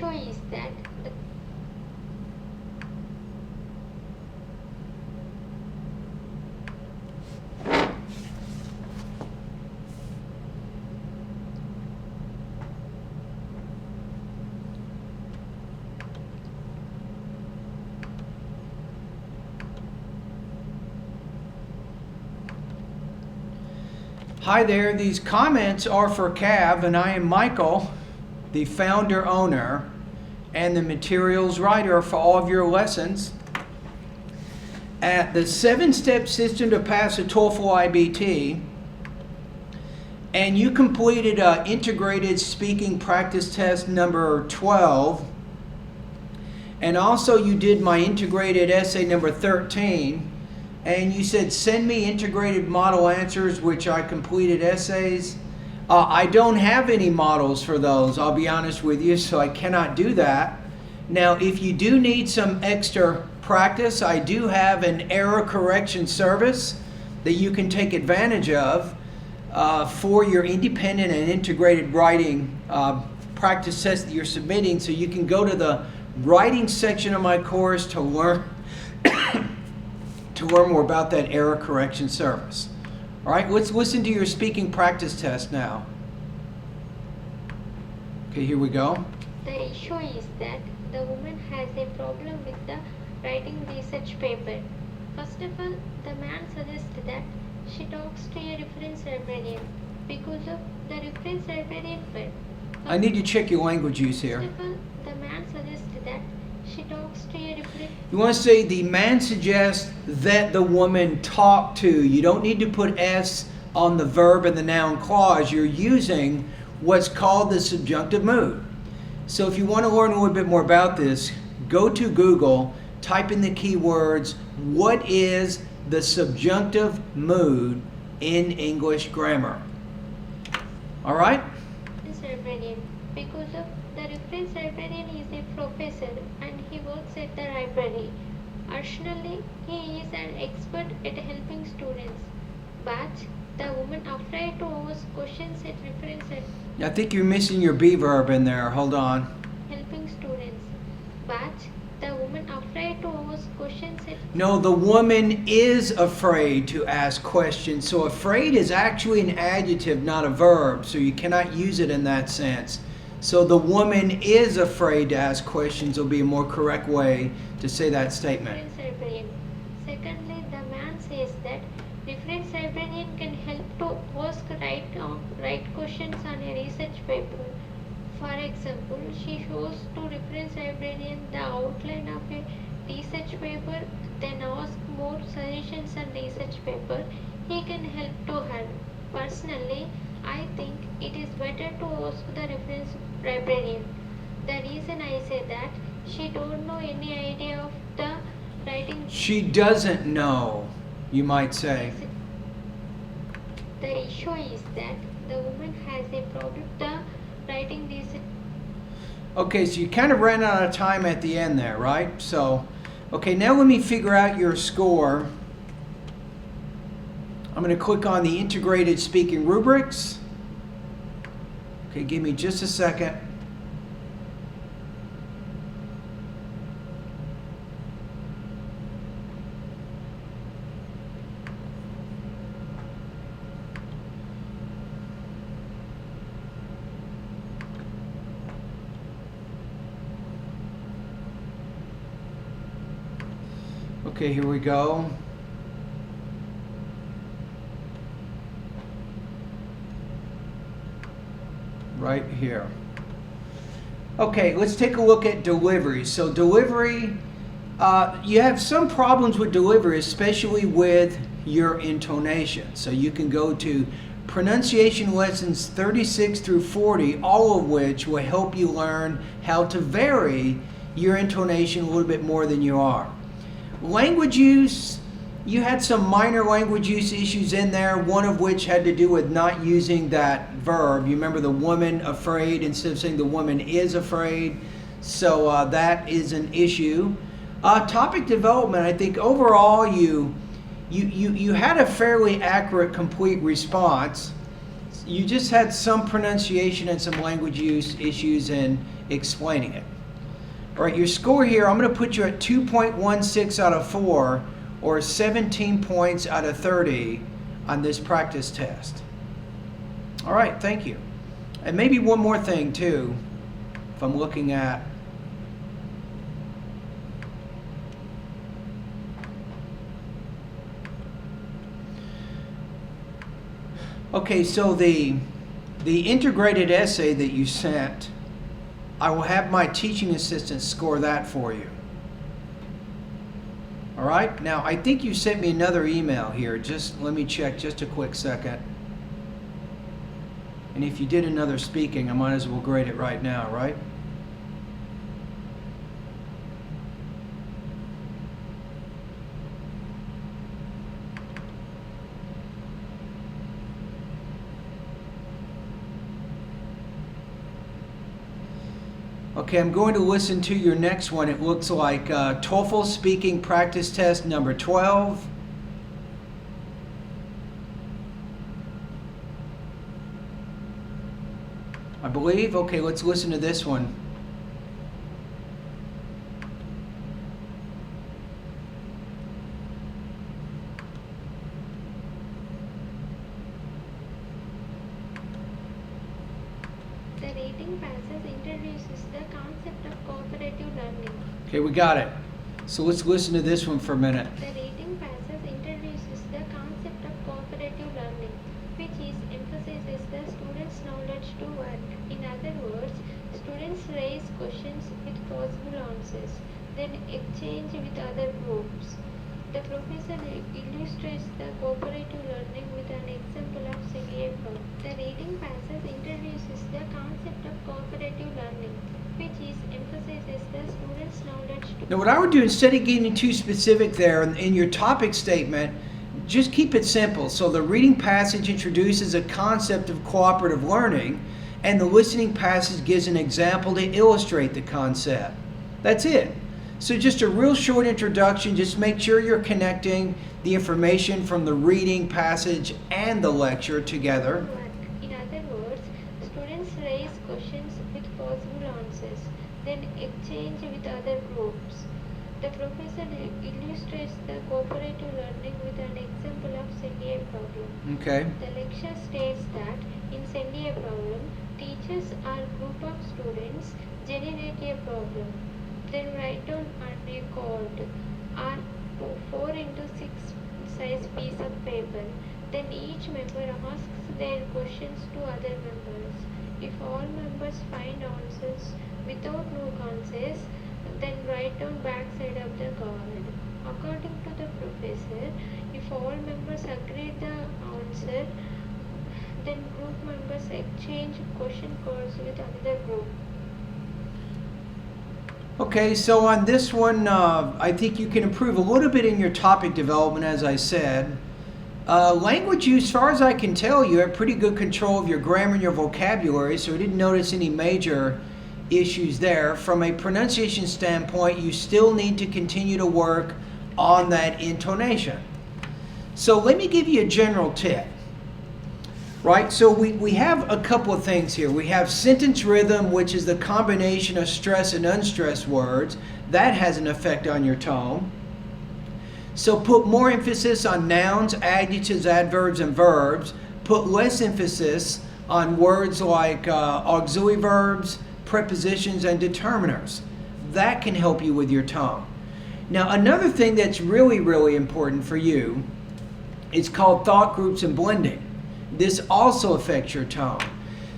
issue is that the Hi there, these comments are for Cav, and I am Michael, the founder owner and the materials writer for all of your lessons at the 7-step system to pass a TOEFL IBT. And you completed integrated speaking practice test number 12, and also you did my integrated essay number 13. And you said, send me integrated model answers, which I completed essays. I don't have any models for those, I'll be honest with you, so I cannot do that. Now, if you do need some extra practice, I do have an error correction service that you can take advantage of for your independent and integrated writing practice test that you're submitting. So you can go to the writing section of my course to learn more about that error correction service. All right, let's listen to your speaking practice test now. Okay, here we go. The issue is that the woman has a problem with the writing research paper. First of all, the man suggests that she talks to a reference librarian because of the reference librarian failed. I need to check your language use here. First of all, the man suggests that she talks to a reference. You want to say the man suggests that the woman talked to. You don't need to put S on the verb and the noun clause. You're using what's called the subjunctive mood. So if you want to learn a little bit more about this, go to Google, type in the keywords, what is the subjunctive mood in English grammar? All right? Librarian. Because of the reference librarian is a professor and he works at the library. Additionally, he is an expert at helping students. But the woman afraid to ask questions at reference I think you're missing your be verb in there. Hold on. helping students. But the woman afraid to ask questions at No, the woman is afraid to ask questions. So afraid is actually an adjective, not a verb. So you cannot use it in that sense. So the woman is afraid to ask questions will be a more correct way to say that statement. reference librarian. Secondly, the man says that reference librarian can help to ask right questions on a research paper. For example, she shows to reference librarian the outline of a research paper, then ask more suggestions on research paper. He can help to her. Personally, I think it is better to ask the reference librarian. The reason I say that, she don't know any idea of the writing. She doesn't know, you might say. The issue is that the woman has a problem with the writing research. Okay, so you kind of ran out of time at the end there, right? So, okay, now let me figure out your score. I'm going to click on the integrated speaking rubrics. Okay, give me just a second. Okay, here we go. Right here. Okay, let's take a look at delivery. So delivery, you have some problems with delivery, especially with your intonation. So you can go to pronunciation lessons 36 through 40, all of which will help you learn how to vary your intonation a little bit more than you are. Language use, you had some minor language use issues in there, one of which had to do with not using that verb. You remember the woman afraid instead of saying the woman is afraid. So that is an issue. Topic development, I think overall you had a fairly accurate, complete response. You just had some pronunciation and some language use issues in explaining it. All right, your score here, I'm going to put you at 2.16 out of 4, or 17 points out of 30 on this practice test. All right, thank you. And maybe one more thing too, if I'm looking at. Okay, so the integrated essay that you sent, I will have my teaching assistant score that for you. All right, now I think you sent me another email here. Just let me check just a quick second. And if you did another speaking, I might as well grade it right now, right? Okay, I'm going to listen to your next one. It looks like Toefl speaking practice test number 12. I believe. Okay, let's listen to this one. The reading passage introduces the concept of cooperative learning. Okay, we got it. So let's listen to this one for a minute. The reading passage introduces the concept of cooperative learning, which is emphasizes the student's knowledge to work. In other words, students raise questions with possible answers, then exchange with other groups. The professor illustrates the cooperative learning with an example of Selye problem. The reading passage introduces the concept of cooperative learning, which is emphasizes the student's knowledge to. Now what I would do, instead of getting too specific there in your topic statement, just keep it simple. So the reading passage introduces a concept of cooperative learning, and the listening passage gives an example to illustrate the concept. That's it. So just a real short introduction. Just make sure you're connecting the information from the reading passage and the lecture together. In other words, students raise questions with possible answers, then exchange with other groups. The professor illustrates the cooperative learning with an example of Selye problem. Okay. The lecture states that in Selye problem, teachers or group of students generate a problem, then write down on a card or 4 into 6 size piece of paper. Then each member asks their questions to other members. If all members find answers without no answers, then write down back side of the card. According to the professor, if all members agree the answer, then group members exchange question cards with another group. Okay, so on this one, I think you can improve a little bit in your topic development, as I said. Language use, as far as I can tell, you have pretty good control of your grammar and your vocabulary, so I didn't notice any major issues there. From a pronunciation standpoint, you still need to continue to work on that intonation. So let me give you a general tip. Right, so we have a couple of things here. We have sentence rhythm, which is the combination of stressed and unstressed words. That has an effect on your tone. So put more emphasis on nouns, adjectives, adverbs, and verbs. Put less emphasis on words like auxiliary verbs, prepositions, and determiners. That can help you with your tone. Now, another thing that's really, really important for you is called thought groups and blending. This also affects your tone.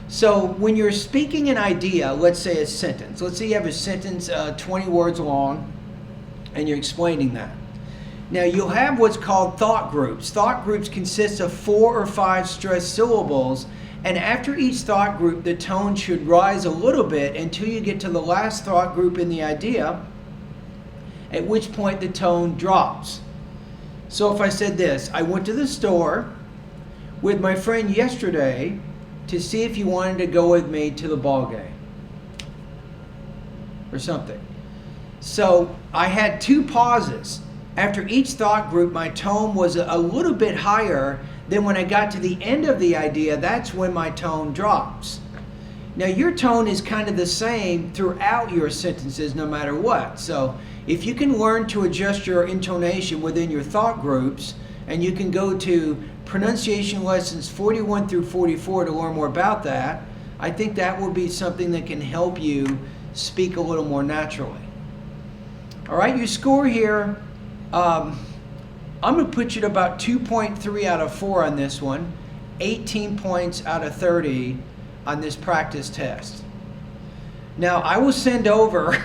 So when you're speaking an idea, let's say a sentence. Let's say you have a sentence 20 words long and you're explaining that. Now you'll have what's called thought groups. Thought groups consist of 4 or 5 stressed syllables, and after each thought group the tone should rise a little bit until you get to the last thought group in the idea, at which point the tone drops. So if I said this, I went to the store with my friend yesterday to see if he wanted to go with me to the ball game or something. So I had 2 pauses. After each thought group, my tone was a little bit higher. Then when I got to the end of the idea, that's when my tone drops. Now your tone is kind of the same throughout your sentences no matter what. So if you can learn to adjust your intonation within your thought groups, and you can go to pronunciation lessons 41 through 44 to learn more about that, I think that will be something that can help you speak a little more naturally. All right, your score here, I'm going to put you at about 2.3 out of 4 on this one, 18 points out of 30 on this practice test. Now, I will send over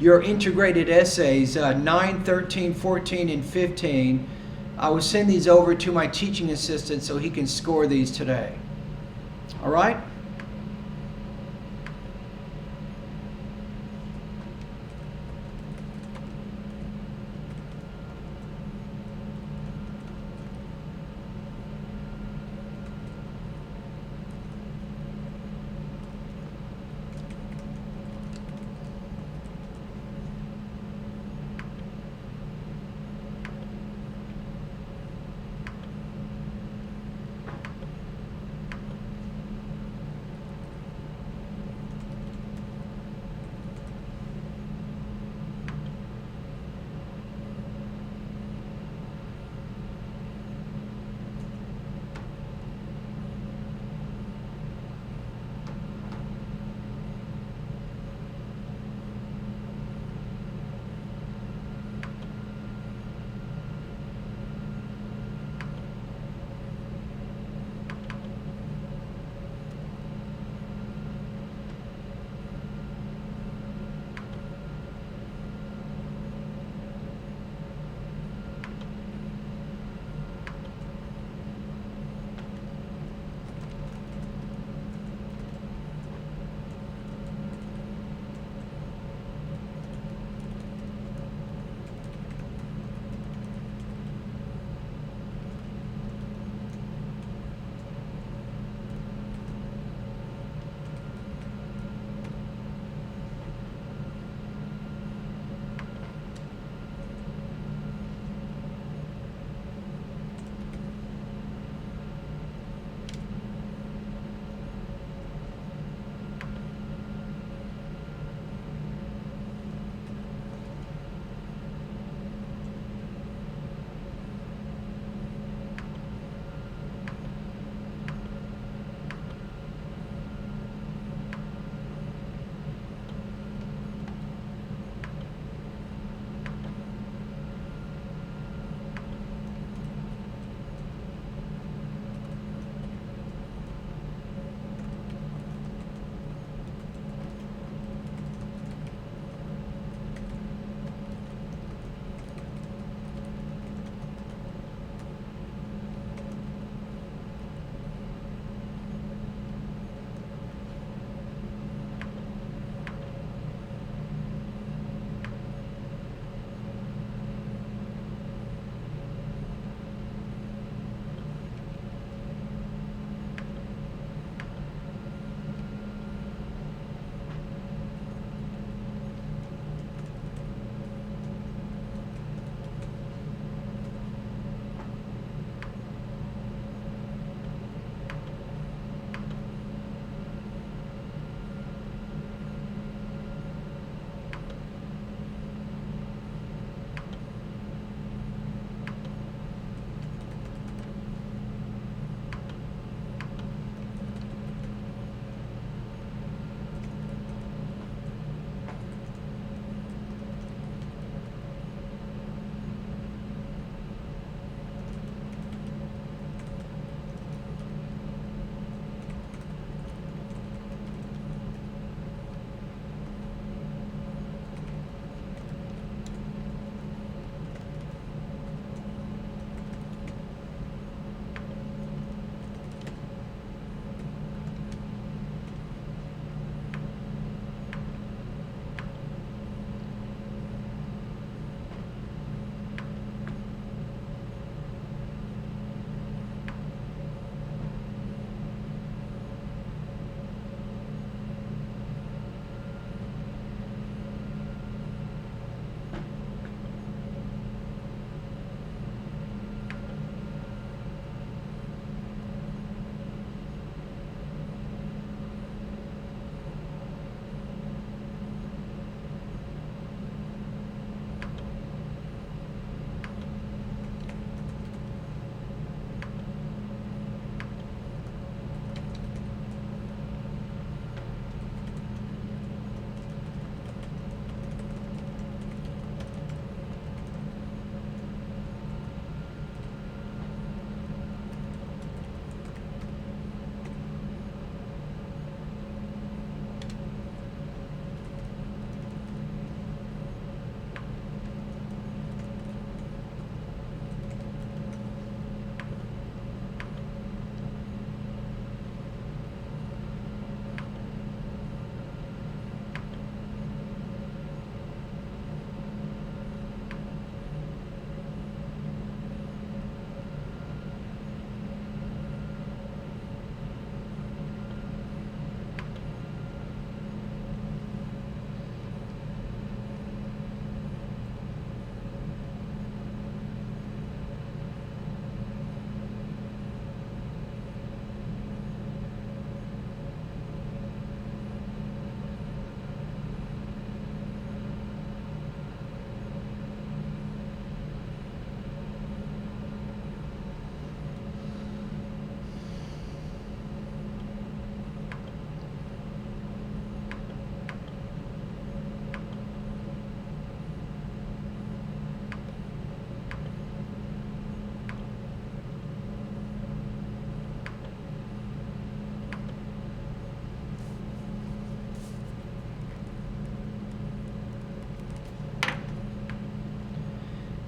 your integrated essays, 9, 13, 14, and 15. I will send these over to my teaching assistant so he can score these today. All right?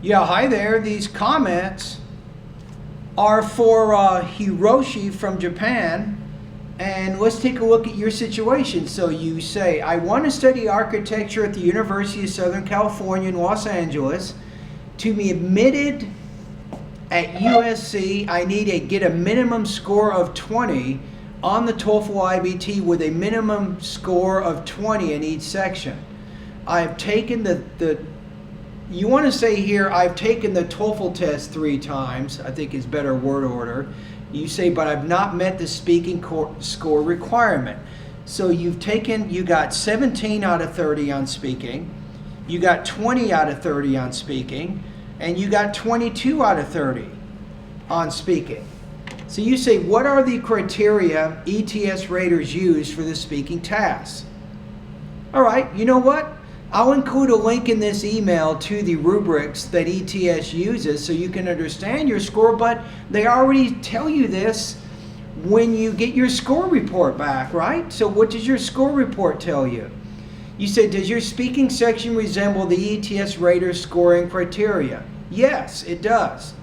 Yeah, hi there. These comments are for Hiroshi from Japan. And let's take a look at your situation. So you say, I want to study architecture at the University of Southern California in Los Angeles. To be admitted at USC, I need to get a minimum score of 20 on the TOEFL IBT with a minimum score of 20 in each section. I've taken you want to say here, I've taken the TOEFL test 3 times, I think is better word order. You say, but I've not met the speaking score requirement. So you got 17 out of 30 on speaking, you got 20 out of 30 on speaking, and you got 22 out of 30 on speaking. So you say, what are the criteria ETS raters use for the speaking tasks? All right, you know what? I'll include a link in this email to the rubrics that ETS uses so you can understand your score, but they already tell you this when you get your score report back, right? So what does your score report tell you? You say, does your speaking section resemble the ETS rater scoring criteria? Yes, it does.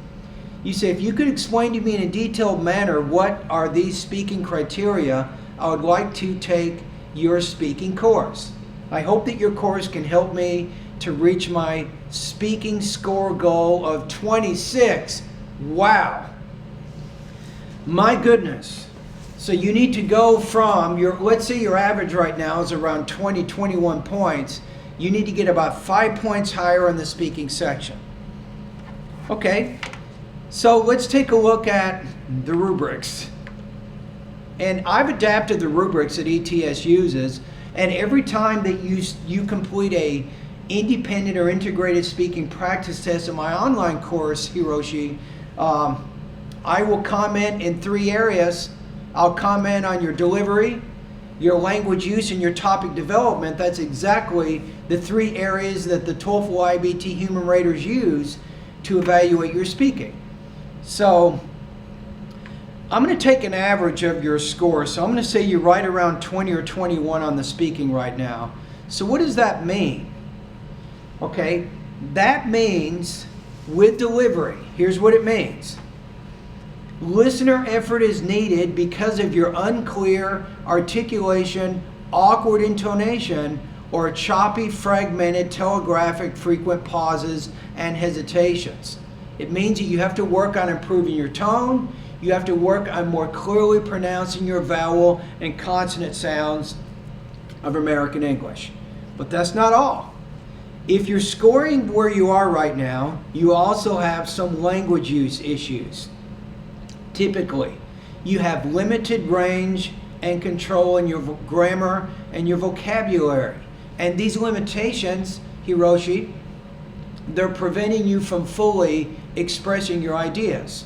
You say, if you could explain to me in a detailed manner what are these speaking criteria, I would like to take your speaking course. I hope that your course can help me to reach my speaking score goal of 26. Wow. My goodness. So you need to go from let's say your average right now is around 20, 21 points. You need to get about 5 points higher in the speaking section. Okay. So let's take a look at the rubrics. And I've adapted the rubrics that ETS uses. And every time that you complete a independent or integrated speaking practice test in my online course, Hiroshi, I will comment in 3 areas. I'll comment on your delivery, your language use, and your topic development. That's exactly the 3 areas that the TOEFL IBT human raters use to evaluate your speaking. So I'm going to take an average of your score. So I'm going to say you're right around 20 or 21 on the speaking right now. So what does that mean? Okay, that means with delivery, here's what it means. Listener effort is needed because of your unclear articulation, awkward intonation, or choppy, fragmented, telegraphic, frequent pauses and hesitations. It means that you have to work on improving your tone. You have to work on more clearly pronouncing your vowel and consonant sounds of American English. But that's not all. If you're scoring where you are right now, you also have some language use issues. Typically, you have limited range and control in your grammar and your vocabulary. And these limitations, Hiroshi, they're preventing you from fully expressing your ideas.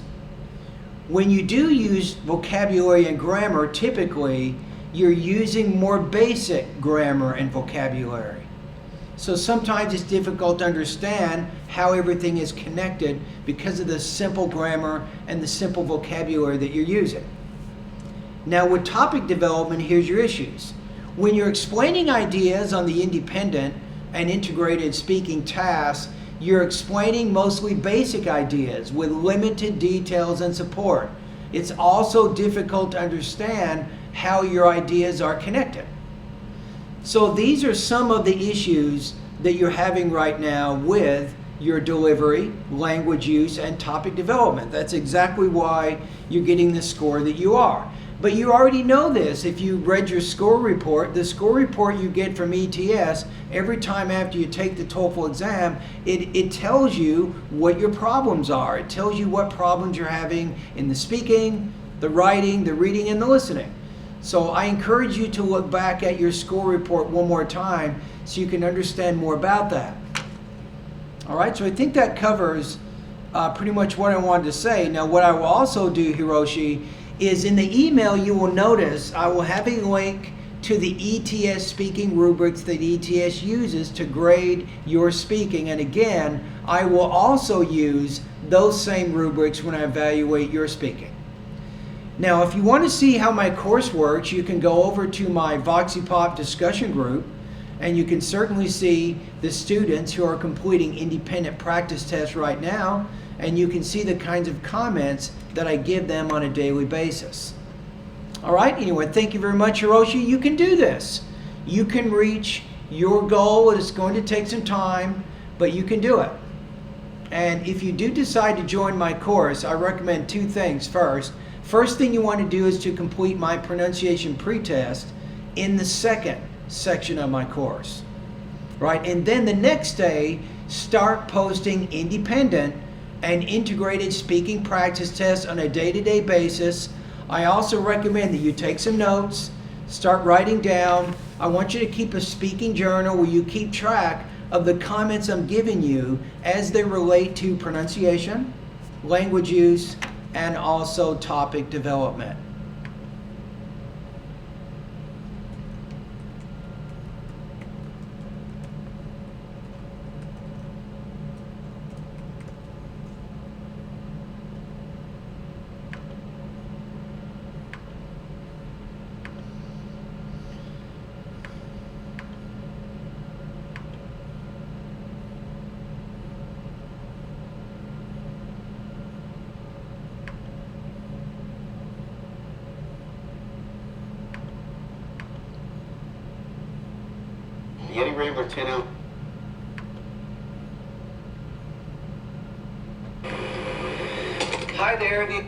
When you do use vocabulary and grammar, typically you're using more basic grammar and vocabulary. So sometimes it's difficult to understand how everything is connected because of the simple grammar and the simple vocabulary that you're using. Now with topic development, here's your issues. When you're explaining ideas on the independent and integrated speaking tasks, you're explaining mostly basic ideas with limited details and support. It's also difficult to understand how your ideas are connected. So these are some of the issues that you're having right now with your delivery, language use, and topic development. That's exactly why you're getting the score that you are. But you already know this if you read your score report. The score report you get from ETS every time after you take the TOEFL exam, it tells you what your problems are. It tells you what problems you're having in the speaking, the writing, the reading, and the listening. So I encourage you to look back at your score report one more time so you can understand more about that. All right, so I think that covers pretty much what I wanted to say. Now what I will also do, Hiroshi, is in the email you will notice I will have a link to the ETS speaking rubrics that ETS uses to grade your speaking. And again, I will also use those same rubrics when I evaluate your speaking. Now, if you want to see how my course works, you can go over to my Voxy Pop discussion group. And you can certainly see the students who are completing independent practice tests right now, and you can see the kinds of comments that I give them on a daily basis. All right, anyway, thank you very much, Hiroshi. You can do this. You can reach your goal. It's going to take some time, but you can do it. And if you do decide to join my course, I recommend two things. First thing you want to do is to complete my pronunciation pretest in the second section of my course, right? And then the next day, start posting independent and integrated speaking practice tests on a day-to-day basis. I also recommend that you take some notes, start writing down. I want you to keep a speaking journal where you keep track of the comments I'm giving you as they relate to pronunciation, language use, and also topic development. Yeti Wrangler 10 out. Hi there.